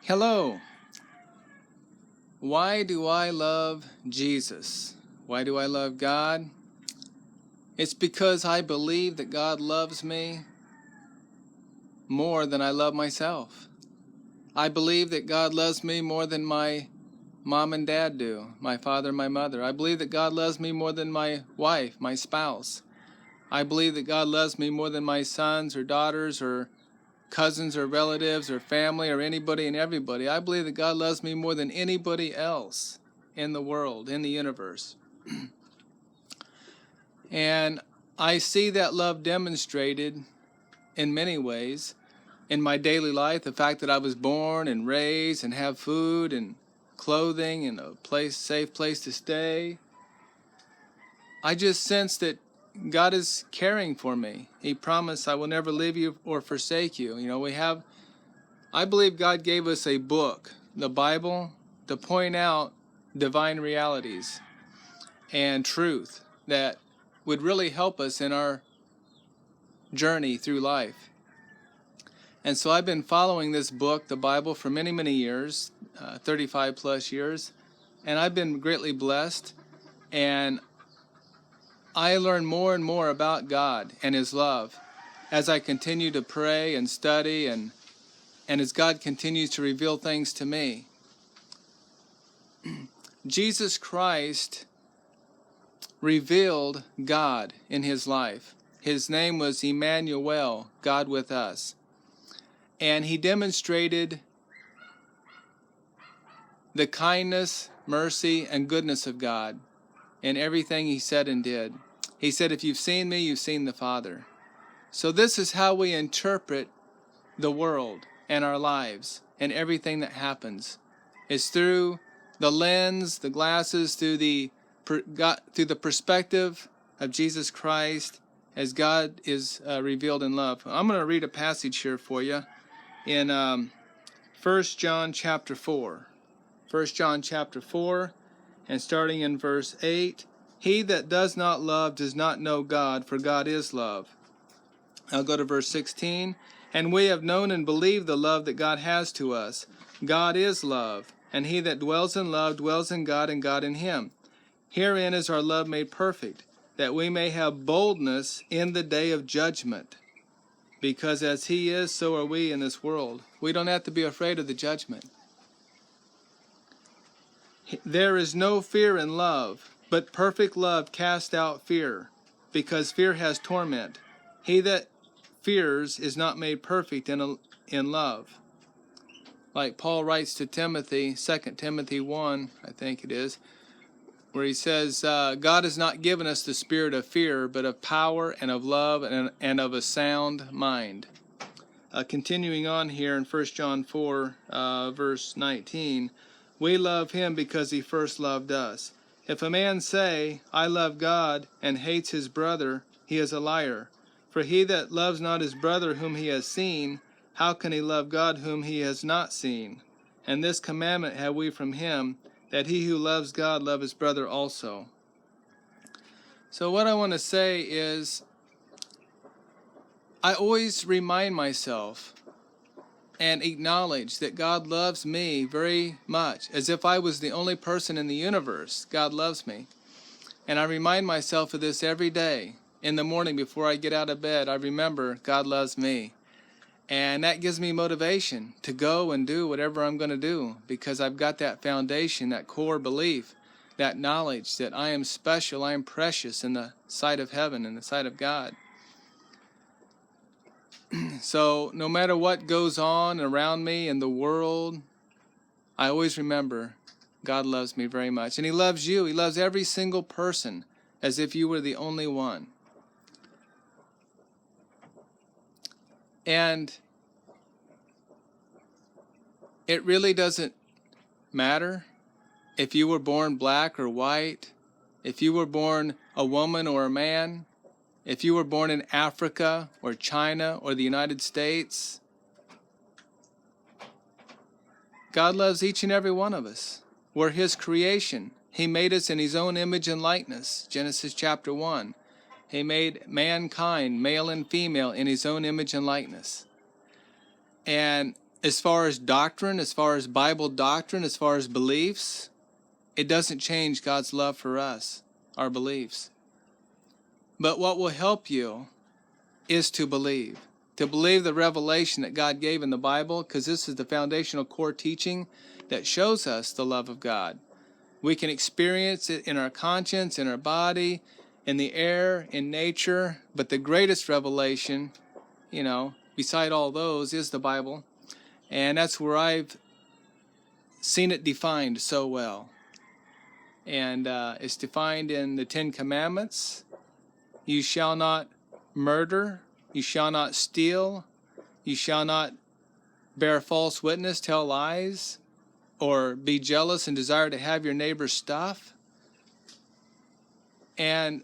Hello. Why do I love Jesus? Why do I love God? It's because I believe that God loves me more than I love myself. I believe that God loves me more than my mom and dad do, my father and my mother. I believe that God loves me more than my wife, my spouse. I believe that God loves me more than my sons or daughters or cousins or relatives or family or anybody and everybody. I believe that God loves me more than anybody else in the world, in the universe. And I see that love demonstrated in many ways in my daily life. The fact that I was born and raised and have food and clothing and a safe place to stay. I just sense that God is caring for me. He promised, I will never leave you or forsake you. I believe God gave us a book, the Bible, to point out divine realities and truth that would really help us in our journey through life. And so I've been following this book, the Bible, for many, many years, 35 plus years, and I've been greatly blessed. And I learn more and more about God and His love as I continue to pray and study and as God continues to reveal things to me. Jesus Christ revealed God in His life. His name was Emmanuel, God with us. And He demonstrated the kindness, mercy, and goodness of God in everything He said and did. He said, if you've seen me, you've seen the Father. So this is how we interpret the world and our lives and everything that happens. It's through the lens, the glasses, through the perspective of Jesus Christ as God is revealed in love. I'm going to read a passage here for you in 1 John chapter 4. 1 John chapter 4, and starting in verse 8, he that does not love does not know God, for God is love. I'll go to verse 16. And we have known and believed the love that God has to us. God is love, and he that dwells in love dwells in God, and God in him. Herein is our love made perfect, that we may have boldness in the day of judgment. Because as he is, so are we in this world. We don't have to be afraid of the judgment. There is no fear in love, but perfect love casts out fear, because fear has torment. He that fears is not made perfect in love. Like Paul writes to Timothy, 2 Timothy 1, I think it is, where he says, God has not given us the spirit of fear, but of power and of love and of a sound mind. Continuing on here in 1 John 4, verse 19, we love him because he first loved us. If a man say, I love God, and hates his brother, he is a liar. For he that loves not his brother whom he has seen, how can he love God whom he has not seen? And this commandment have we from him, that he who loves God love his brother also. So what I want to say is, I always remind myself and acknowledge that God loves me very much, as if I was the only person in the universe. God loves me. And I remind myself of this every day. In the morning before I get out of bed, I remember God loves me. And that gives me motivation to go and do whatever I'm going to do, because I've got that foundation, that core belief, that knowledge that I am special, I am precious in the sight of heaven, in the sight of God. So no matter what goes on around me in the world, I always remember God loves me very much. And he loves you. He loves every single person as if you were the only one. And it really doesn't matter if you were born black or white, if you were born a woman or a man, if you were born in Africa or China or the United States. God loves each and every one of us. We're his creation. He made us in his own image and likeness, Genesis chapter 1. He made mankind, male and female, in his own image and likeness. And as far as doctrine, as far as Bible doctrine, as far as beliefs, it doesn't change God's love for us, our beliefs. But what will help you is to believe the revelation that God gave in the Bible, because this is the foundational core teaching that shows us the love of God. We can experience it in our conscience, in our body, in the air, in nature, but the greatest revelation, beside all those, is the Bible. And that's where I've seen it defined so well. And it's defined in the Ten Commandments. You shall not murder, you shall not steal, you shall not bear false witness, tell lies, or be jealous and desire to have your neighbor's stuff. And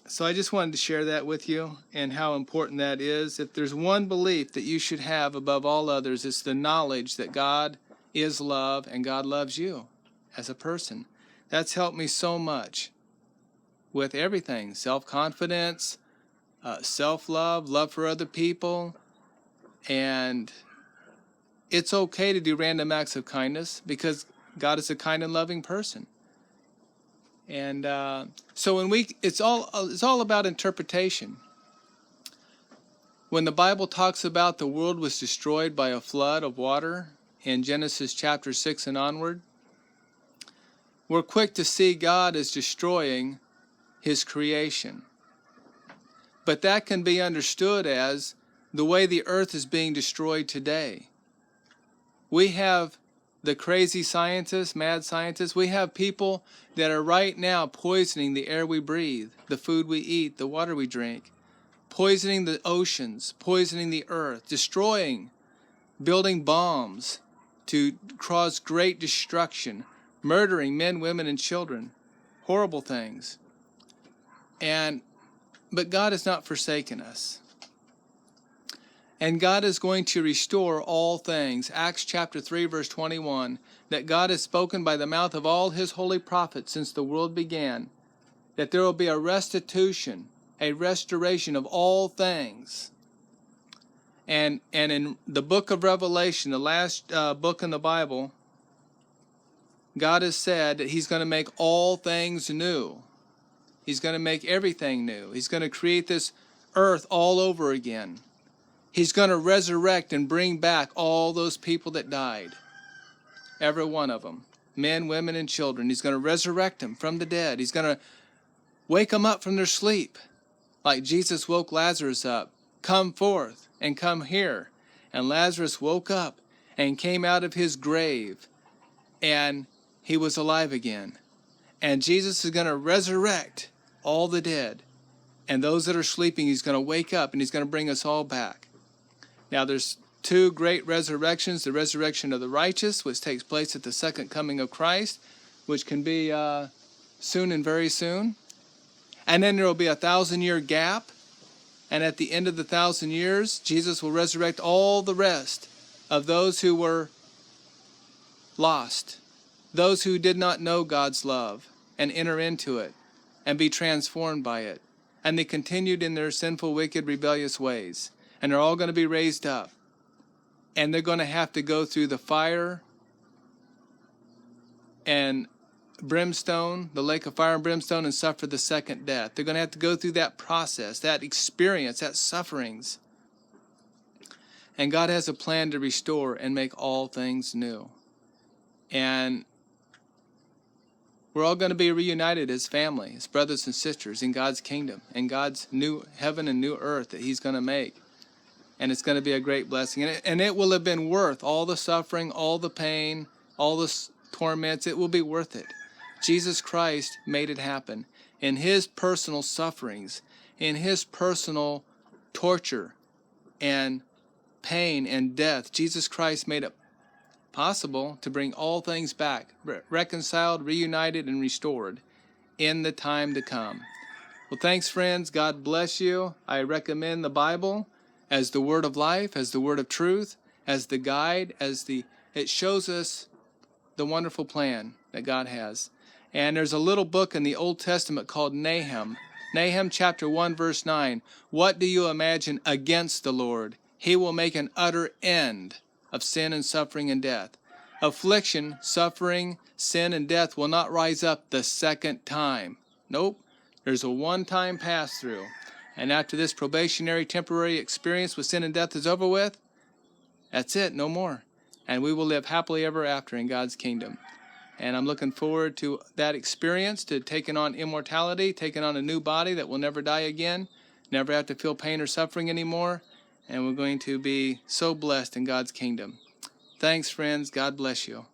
so I just wanted to share that with you and how important that is. If there's one belief that you should have above all others, it's the knowledge that God is love and God loves you as a person. That's helped me so much with everything: self-confidence, self-love, love for other people. And it's okay to do random acts of kindness because God is a kind and loving person. And so when it's all about interpretation. When the Bible talks about the world was destroyed by a flood of water in Genesis chapter 6 and onward, we're quick to see God as destroying His creation. But that can be understood as the way the earth is being destroyed today. We have the crazy scientists, mad scientists. We have people that are right now poisoning the air we breathe, the food we eat, the water we drink, poisoning the oceans, poisoning the earth, destroying, building bombs to cause great destruction, murdering men, women, and children. Horrible things. But God has not forsaken us. And God is going to restore all things. Acts chapter 3, verse 21, that God has spoken by the mouth of all His holy prophets since the world began, that there will be a restitution, a restoration of all things. And in the book of Revelation, the last book in the Bible, God has said that He's going to make all things new. He's going to make everything new. He's going to create this earth all over again. He's going to resurrect and bring back all those people that died. Every one of them. Men, women, and children. He's going to resurrect them from the dead. He's going to wake them up from their sleep. Like Jesus woke Lazarus up. Come forth and come here. And Lazarus woke up and came out of his grave. And he was alive again. And Jesus is going to resurrect all the dead. And those that are sleeping, He's going to wake up and He's going to bring us all back. Now there's two great resurrections: the resurrection of the righteous, which takes place at the second coming of Christ, which can be soon and very soon. And then there will be a 1,000-year gap. And at the end of the 1,000 years, Jesus will resurrect all the rest of those who were lost, those who did not know God's love and enter into it and be transformed by it. And they continued in their sinful, wicked, rebellious ways. And they're all going to be raised up. And they're going to have to go through the fire and brimstone, the lake of fire and brimstone, and suffer the second death. They're going to have to go through that process, that experience, that sufferings. And God has a plan to restore and make all things new. And we're all going to be reunited as family, as brothers and sisters in God's kingdom, in God's new heaven and new earth that He's going to make. And it's going to be a great blessing. And it will have been worth all the suffering, all the pain, all the torments. It will be worth it. Jesus Christ made it happen. In His personal sufferings, in His personal torture and pain and death, Jesus Christ made it possible to bring all things back, reconciled, reunited, and restored in the time to come. Well, thanks, friends. God bless you. I recommend the Bible as the word of life, as the word of truth, as the guide, it shows us the wonderful plan that God has. And there's a little book in the Old Testament called Nahum. Nahum chapter 1, verse 9. What do you imagine against the Lord? He will make an utter end of sin and suffering and death. Affliction, suffering, sin, and death will not rise up the second time. Nope. There's a one-time pass-through. And after this probationary temporary experience with sin and death is over with, that's it, no more. And we will live happily ever after in God's kingdom. And I'm looking forward to that experience, to taking on immortality, taking on a new body that will never die again, never have to feel pain or suffering anymore. And we're going to be so blessed in God's kingdom. Thanks, friends. God bless you.